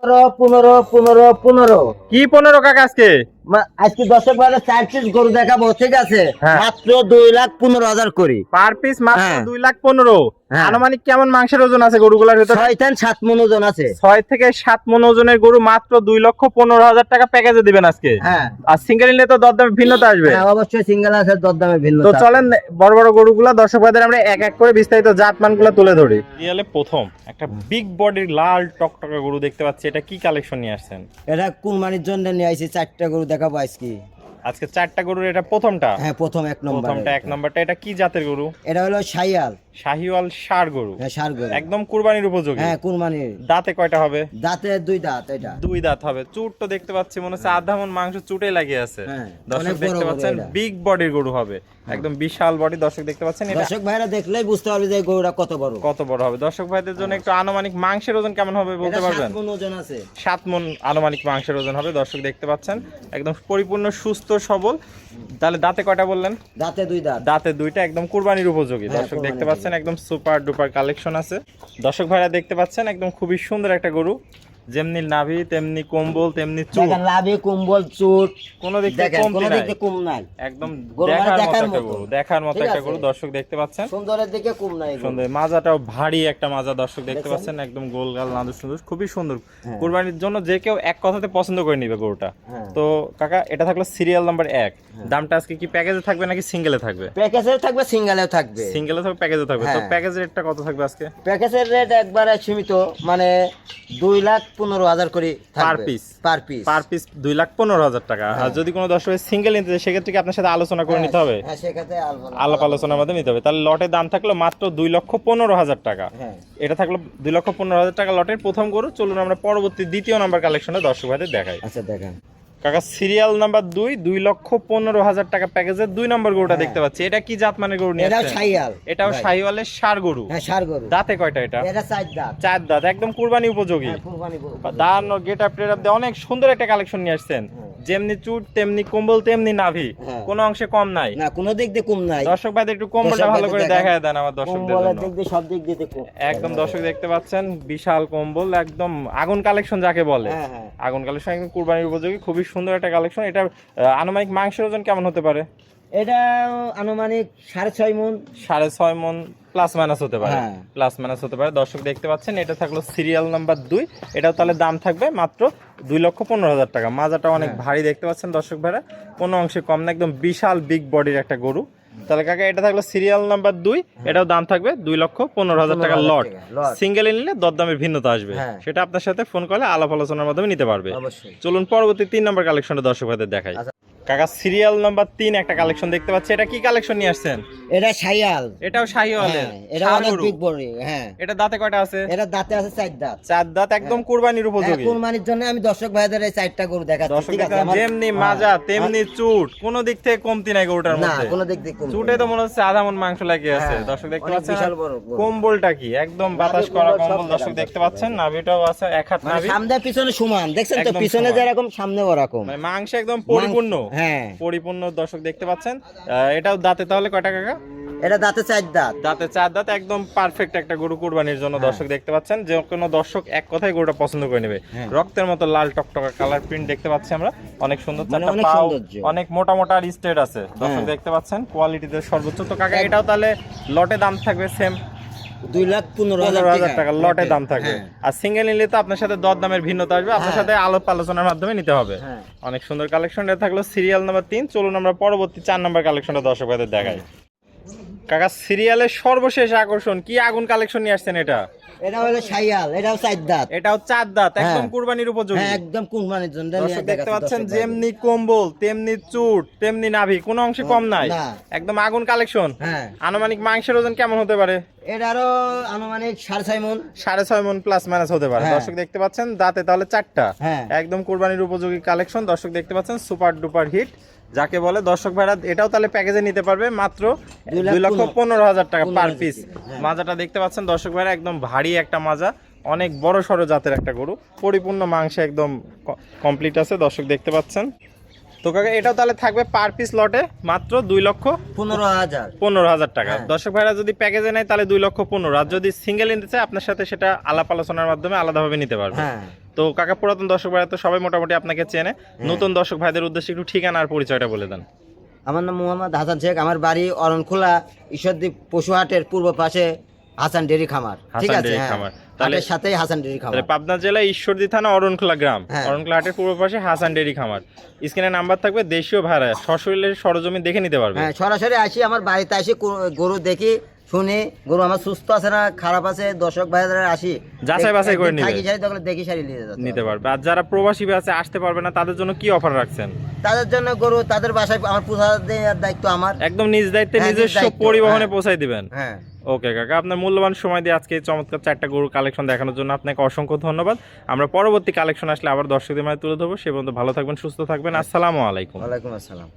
15 কি 15 কাকা আজকে? আজকে দর্শক ভাইরা 4 পিস গরু দেখাবো, ঠিক আছে? হ্যাঁ। মাত্র 2,15,000 করে পার পিস মাত্র হ্যাঁ। 2,15,000। হ্যাঁ। আনুমানিক কেমন মাংসের ওজন আছে গরুগুলোর ভিতর? 6 থেকে 7 মণ ওজন আছে। 6 থেকে 7 মণ ওজনের গরু মাত্র 2,15,000 টাকা প্যাকেজে দিবেন আজকে। হ্যাঁ। আর সিঙ্গেল নিলে তো দরদামে ভিন্নতা আসবে। হ্যাঁ, অবশ্যই সিঙ্গেল আছে, দরদামে ভিন্ন। তো চলেন বড় বড় গরুগুলা দর্শক ভাইদের আমরা এক এক করে বিস্তারিত জাতমানগুলো তুলে ধরি। রিয়ালে প্রথম একটা বিগ বডির লাল টকটকা গরু দেখতে পাচ্ছি, এটা কি কালেকশন নিয়ে আসছেন? এটা কুরবানির জন্য নিয়ে আইছি, 4টা গরু দেখাবো আজকে। আজকে 4টা গরুর এটা প্রথমটা? হ্যাঁ, প্রথম এক নম্বর। প্রথমটা এক নম্বরটা এটা কি জাতের গরু? এটা হলো শাহিয়াল। শাহিওয়াল ষাঁড় গরু। হ্যাঁ, ষাঁড় গরু। একদম কুরবানির উপযোগী। হ্যাঁ, কুরবানির। দাঁতে কয়টা হবে? দাঁতে 2 দাঁত। এটা 2 দাঁত হবে। চুট তো দেখতে পাচ্ছি মনে হচ্ছে আধা মণ মাংস চুটে লাগিয়ে আছে। হ্যাঁ, দর্শক অনেক বড় দেখতে গরু পাচ্ছেন এটা। বিগ বডির গরু হবে, একদম বিশাল বডি। দর্শক দেখতে পাচ্ছেন এটা দর্শক ভাইরা দেখলেই বুঝতে পারবে যে গরুটা কত বড়। কত বড় হবে। দর্শক ভাইদের জন্য একটু আনুমানিক মাংসের ওজন কেমন হবে বলতে এটা পারবেন? 7 মণ ওজন আছে। 7 মণ আনুমানিক মাংসের ওজন হবে। দর্শক দেখতে পাচ্ছেন একদম পরিপূর্ণ সুস্থ সবল। তাহলে দাঁতে কয়টা বললেন? দাঁতে 2 দাঁত। দাঁতে 2টা, একদম কুরবানির উপযোগী। হ্যাঁ, দর্শক দেখতে কুরবানির পাচ্ছেন একদম সুপার ডুপার কালেকশন আছে। দর্শক ভাইরা দেখতে পাচ্ছেন একদম খুবই সুন্দর একটা গরু, যেমনি নাভি তেমনি কম্বল তেমনি চুট, দেখেন লাভে কম্বল চুট কোনো দিক থেকে দেখেন, কমতি কোনো নাই, দিক থেকে কম নাই। একদম গরু মানে দেখার মতো দেখার একটা মতো। গরু, দেখার মতো ঠিক একটা আছে? গরু। দর্শক দেখতে পাচ্ছেন সুন্দরের দিকে কম নাই গরু। সুন্দর, মাজাটাও ভারী একটা মাজা। দর্শক দেখতে দেখছেন? পাচ্ছেন একদম গোলগাল নাদু সুন্দর, খুবই সুন্দর। হ্যাঁ। কুরবানির জন্য যে কেউ এক কথাতে পছন্দ করে নিবে গরুটা। হ্যাঁ। তো কাকা এটা থাকলো সিরিয়াল নাম্বার 1। দামটা আজকে কি প্যাকেজে থাকবে নাকি সিঙ্গেলে থাকবে? প্যাকেজের থাকবে, সিঙ্গেলেও থাকবে। সিঙ্গেলে থাকবে, প্যাকেজে থাকবে। তো হ্যাঁ। প্যাকেজের রেটটা কত থাকবে আজকে? প্যাকেজের রেট একবারে সীমিত, মানে 2,15,000 করে পার থাকবে piece. Per piece. Per piece 2,15,000 টাকা। আর যদি কোনো দর্শক সিঙ্গেল নিতে চায় সেক্ষেত্রে কি আপনার সাথে আলোচনা করে নিতে হবে? হ্যাঁ, সেক্ষেত্রে আলাপ আলোচনার মাধ্যমে নিতে হবে। তাহলে লটের দাম থাকলো মাত্র 2,15,000 টাকা। হ্যাঁ। এটা থাকলো 2,15,000 টাকা লটের প্রথম গরু। চলুন আমরা পরবর্তী দ্বিতীয় নাম্বার কালেকশনে দর্শক ভাইদের দেখাই। আচ্ছা, দেখেন কাকা সিরিয়াল নাম্বার 2, 2,15,000 টাকা প্যাকেজের 2 নম্বর গরুটা হ্যাঁ। দেখতে পাচ্ছি। এটা কি জাত মানের গরু নিয়ে এটাও আসছেন? শাহিয়াল। এটাও ভাই। শাহিওয়ালের ষাঁড় গরু। হ্যাঁ, ষাঁড় গরু। দাঁতে কয়টা এটা? এটা 4 দাঁত। 4 দাঁত, একদম কুরবানি উপযোগী। হ্যাঁ, কুরবানি গরু। দান ও গেট আপ টেট আপ দিয়ে অনেক সুন্দর একটা কালেকশন নিয়ে আসছেন। যেমনি চুট তেমনি কম্বল তেমনি নাভি, হ্যাঁ। কোনো অংশে কম নাই। না, কোনো দিক দিয়ে কম নাই। দর্শক ভাইদের একটু কম্বলটা দর্শক ভালো করে ভাইদের দেখায় দেন আমার দর্শকদের কম্বলের জন্য। দিক দিয়ে সব দিক দিয়ে কম। একদম দর্শক দেখতে পাচ্ছেন বিশাল কম্বল, একদম আগুন কালেকশন যাকে বলে। হ্যাঁ, হ্যাঁ। আগুন কালেকশন একদম কুরবানির উপযোগী, খুবই সুন্দর একটা কালেকশন। এটা আনুমানিক মাংসের ওজন কেমন হতে পারে? এটা আনুমানিক 6.5 মণ। 6.5 মণ প্লাস মাইনাস হতে পারে। হ্যাঁ। প্লাস মাইনাস হতে পারে। দর্শক দেখতে পাচ্ছেন এটা থাকলো সিরিয়াল নাম্বার 2। এটাও তাহলে দাম থাকবে মাত্র 2,15,000 টাকা। মাজাটা অনেক ভারী দেখতে পাচ্ছেন দর্শক ভাইরা, কোনো অংশে কম না, একদম বিশাল বিগ বডির একটা গরু। তাহলে কাকা এটা থাকলো সিরিয়াল নাম্বার 2, এটাও দাম থাকবে 2,15,000 টাকা লট। সিঙ্গেলে নিলে দরদামের ভিন্নতা আসবে, হ্যাঁ। সেটা আপনার সাথে ফোন করলে আলাপ আলোচনার মাধ্যমে নিতে পারবে। অবশ্যই। চলুন পরবর্তী 3 নম্বর কালেকশনটা দর্শক ভাইদের দেখাই। কাকা সিরিয়াল নাম্বার 3 একটা কালেকশন দেখতে পাচ্ছি। এটা কি কালেকশন নিয়ে আসছেন? এটা শাহিয়াল। এটাও শাহিওয়ালের হ্যাঁ, এটা ষাঁড় অনেক গরু। Big body. হ্যাঁ। এটা দাঁতে কয়টা আছে? এটা দাঁতে আছে 4 দাঁত। 4 দাঁত, একদম কুরবানির উপযোগী। হ্যাঁ, কুরবানির জন্য আমি দর্শক ভাইদের এই 4টা গরু দেখাচ্ছি, দর্শক ঠিক আছে? দেখতে আমার- যেমনি মাজা তেমনি চুট, কোনো দিক থেকে কমতি নাই গরুটার না, মধ্যে। কোনো দিক দিয়ে কম। চুটে তো মনে হচ্ছে আধা মণ মাংস লাগিয়ে আছে। হ্যাঁ, দর্শক দেখতে অনেক পাচ্ছেন বিশাল বড় গরু। কম্বলটা কি একদম বাতাস করা কম্বল সব কম্বল। দর্শক দেখান, দেখতে পাচ্ছেন নাভিটাও আছে, এক হাত মানে নাভি, সামনে পিছনে সমান, দেখছেন তো? একদম পিছনে সমান। যেরকম সামনে ওরকম। মানে মাংস একদম পরিপূর্ণ। হ্যাঁ। পরিপূর্ণ দর্শক দেখতে পাচ্ছেন। এটাও দাঁতে তাহলে কয়টা কাকা? এটা দাঁতে 4 দাঁত। দাঁতে 4 দাঁত, একদম পারফেক্ট একটা গরু কুরবানির জন্য। দর্শক দেখতে পাচ্ছেন যে কোনো দর্শক এক কথায় গরুটা পছন্দ করে নেবে। রক্তের মতো লাল টকটকা কালার প্রিন্ট দেখতে পাচ্ছি আমরা, অনেক সুন্দর। মানে চারটা অনেক পাও সৌন্দর্য। অনেক মোটা মোটা আর স্টেট আছে। দর্শক দেখতে পাচ্ছেন কোয়ালিটিতে সর্বোচ্চ। তো কাকা এটাও তাহলে লটে দাম থাকবে সেম 2,15,000 টাকা লটে দাম থাকবে। আর সিঙ্গেল নিলে তো আপনার সাথে দর দামের ভিন্নতা আসবে, আপনার সাথে আলাপ আলোচনার মাধ্যমে নিতে হবে। হ্যাঁ। অনেক সুন্দর কালেকশন। এটা থাকলো সিরিয়াল নাম্বার 3। চলুন আমরা পরবর্তী 4 নম্বর কালেকশনটা দর্শক ভাইদের দেখাই। কাকা সিরিয়ালের সর্বশেষ আকর্ষণ কি আগুন কালেকশন নিয়ে আসছেন? এটা এটা হলো শাহিয়াল। এটাও 4 দাঁত। এটাও 4 দাঁত, একদম হ্যাঁ। কুরবানির উপযোগী। হ্যাঁ, একদম কুরবানির জন্য দর্শক নিয়ে দেখতে দেখাচ্ছি পাচ্ছেন দর্শক যেমনি কম্বল তেমনি চুট তেমনি নাভি, কোনো অংশে কম নাই, না। একদম আগুন কালেকশন। হ্যাঁ। আনুমানিক মাংসের ওজন কেমন হতে পারে? এটারও আনুমানিক 6.5 মণ। 6.5 মণ প্লাস মাইনাস হতে পারে। হ্যাঁ। দর্শক দেখতে পাচ্ছেন দাঁতে তাহলে 4টা, হ্যাঁ। একদম কুরবানির উপযোগী কালেকশন। দর্শক দেখতে পাচ্ছেন সুপার ডুপার হিট যাকে বলে। দর্শক ভাইরা এটাও তাহলে প্যাকেজে নিতে পারবে মাত্র 2,15,000 টাকা পার পিস। মাজাটা দেখতে পাচ্ছেন দর্শক ভাইরা, একদম ভারী একটা মাজা, অনেক বড় সড়ো জাতের একটা গরু, পরিপূর্ণ মাংসে একদম কমপ্লিট আছে। দর্শক দেখতে পাচ্ছেন। তো কাকা এটাও তাহলে থাকবে পার পিস লটে মাত্র 15,000। 2,15,000 টাকা। হ্যাঁ। দর্শক ভাইরা যদি প্যাকেজে নেয় তাহলে 2,15,000, আর যদি সিঙ্গেল নিতে চায় আপনার সাথে সেটা আলাপ আলোচনার মাধ্যমে আলাদাভাবে নিতে পারবে। হ্যাঁ। তো কাকা পুরাতন দর্শক ভাইরা তো সবাই মোটামুটি আপনাকে চেনে, নতুন দর্শক ভাইদের উদ্দেশ্যে একটু ঠিকানা আর পরিচয়টা বলে দেন। আমার নাম মোহাম্মদ হাসান শেখ, আমার বাড়ি অরণখোলা ঈশ্বরদী পশুহাটের পূর্ব পাশে হাসান ডেরি খামার। ঠিক হাসান আছে, ডেইরি হ্যাঁ। খামার। তাহলে হাটের সাথেই হাসান ডেরি খামার। তাহলে পাবনা জেলা ঈশ্বরদী থানা অরণখোলা গ্রাম, হ্যাঁ। অরণখোলা হাটের পূর্ব পাশে হাসান ডেইরি খামার। স্ক্রিনে নাম্বার থাকবে, দেশীয় ভাড়া সশরীরের সরজমি দেখে নিতে পারবে। হ্যাঁ, সরাসরি আসি আমার বাড়িতে আসি, গরু দেখি শুনি, গরু আমার সুস্থ আছে না খারাপ আছে, দর্শক ভাইরা আসি যাচাই বাছাই করে নিবে। থাকি সারি তখন দেখি সারি নিতে পারবে। আর যারা প্রবাসী আছে আসতে পারবে না তাদের জন্য কি অফার রাখছেন? তাদের জন্য গরু তাদের বাসায় আমার পূজা দেওয়ার দায়িত্ব আমার। একদম নিজ দায়িত্বে হ্যাঁ, নিজ নিজস্ব দায়িত্ব, পরিবহনে হ্যাঁ। পৌঁছাই দিবেন। হ্যাঁ। ওকে কাকা, আপনার মূল্যবান সময় দিয়ে আজকে এই চমৎকার 4টা গরু কালেকশন দেখানোর জন্য আপনাকে অসংখ্য ধন্যবাদ। আমরা পরবর্তী কালেকশন আসলে আবার দর্শকদের মাঝে তুলে ধরবো। সে পর্যন্ত ভালো থাকবেন, সুস্থ থাকবেন। আসসালামু আলাইকুম। ওয়ালাইকুম আসসালাম।